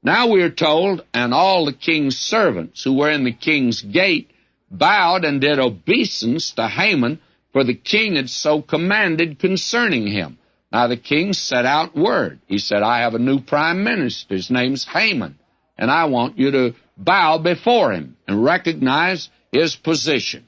Now we are told, and all the king's servants who were in the king's gate bowed and did obeisance to Haman, for the king had so commanded concerning him. Now the king set out word. He said, I have a new prime minister. His name's Haman, and I want you to bow before him and recognize his position.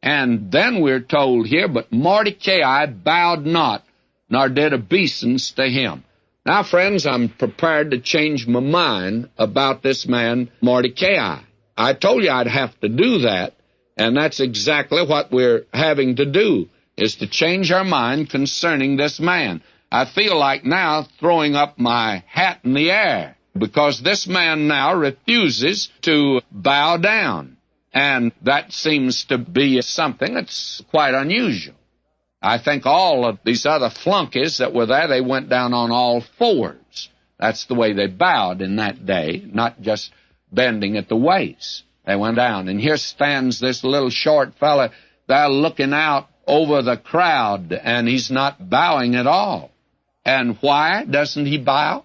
And then we're told here, but Mordecai bowed not, nor did obeisance to him. Now, friends, I'm prepared to change my mind about this man, Mordecai. I told you I'd have to do that, and that's exactly what we're having to do, is to change our mind concerning this man. I feel like now throwing up my hat in the air, because this man now refuses to bow down, and that seems to be something that's quite unusual. I think all of these other flunkies that were there, they went down on all fours. That's the way they bowed in that day, not just bending at the waist. They went down. And here stands this little short fella there looking out over the crowd, and he's not bowing at all. And why doesn't he bow?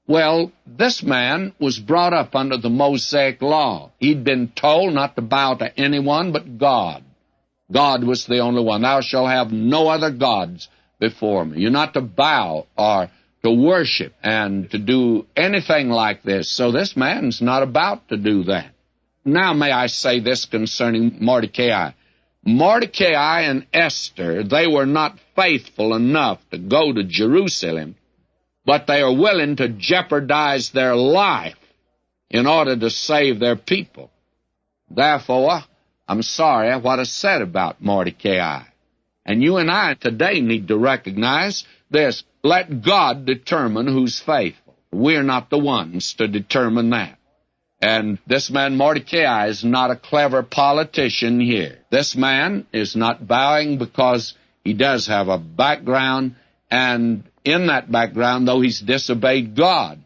Well, this man was brought up under the Mosaic law. He'd been told not to bow to anyone but God. God was the only one. Thou shalt have no other gods before me. You're not to bow or to worship and to do anything like this. So this man's not about to do that. Now may I say this concerning Mordecai. Mordecai and Esther, they were not faithful enough to go to Jerusalem, but they are willing to jeopardize their life in order to save their people. Therefore, I'm sorry what I said about Mordecai. And you and I today need to recognize this. Let God determine who's faithful. We're not the ones to determine that. And this man Mordecai is not a clever politician here. This man is not bowing because he does have a background, and in that background, though he's disobeyed God,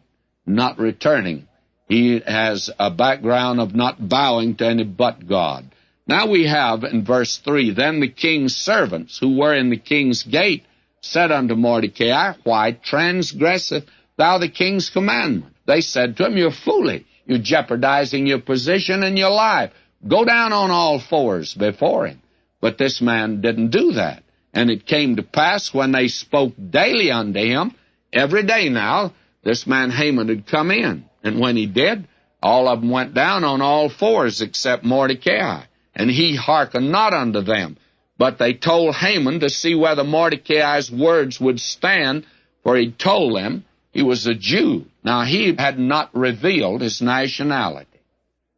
not returning, he has a background of not bowing to any but God. Now we have in verse 3, Then the king's servants who were in the king's gate said unto Mordecai, Why transgresseth thou the king's commandment? They said to him, You're foolish. You're jeopardizing your position and your life. Go down on all fours before him. But this man didn't do that. And it came to pass when they spoke daily unto him, every day now, this man Haman had come in. And when he did, all of them went down on all fours except Mordecai. And he hearkened not unto them. But they told Haman to see whether Mordecai's words would stand, for he told them he was a Jew. Now, he had not revealed his nationality.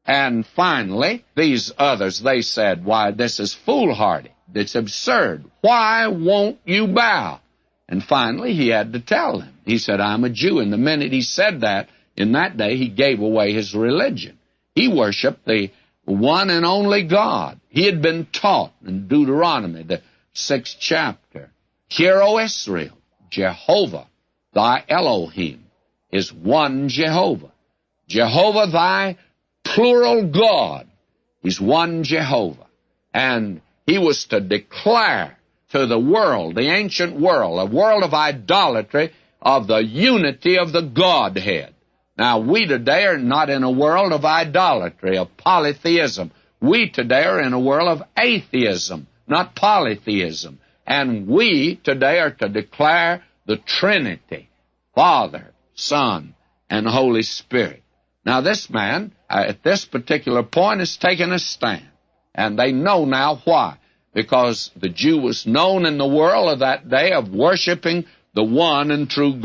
And finally, these others, they said, Why, this is foolhardy. It's absurd. Why won't you bow? And finally, he had to tell them. He said, I'm a Jew. And the minute he said that, in that day, he gave away his religion. He worshiped the one and only God. He had been taught in Deuteronomy, the 6th chapter, Hear, O Israel, Jehovah, thy Elohim, is one Jehovah. Jehovah, thy plural God, is one Jehovah. And he was to declare to the world, the ancient world, a world of idolatry, of the unity of the Godhead. Now, we today are not in a world of idolatry, of polytheism. We today are in a world of atheism, not polytheism. And we today are to declare the Trinity, Father, Son, and Holy Spirit. Now, this man, at this particular point, has taken a stand. And they know now why. Because the Jew was known in the world of that day of worshiping the one and true God.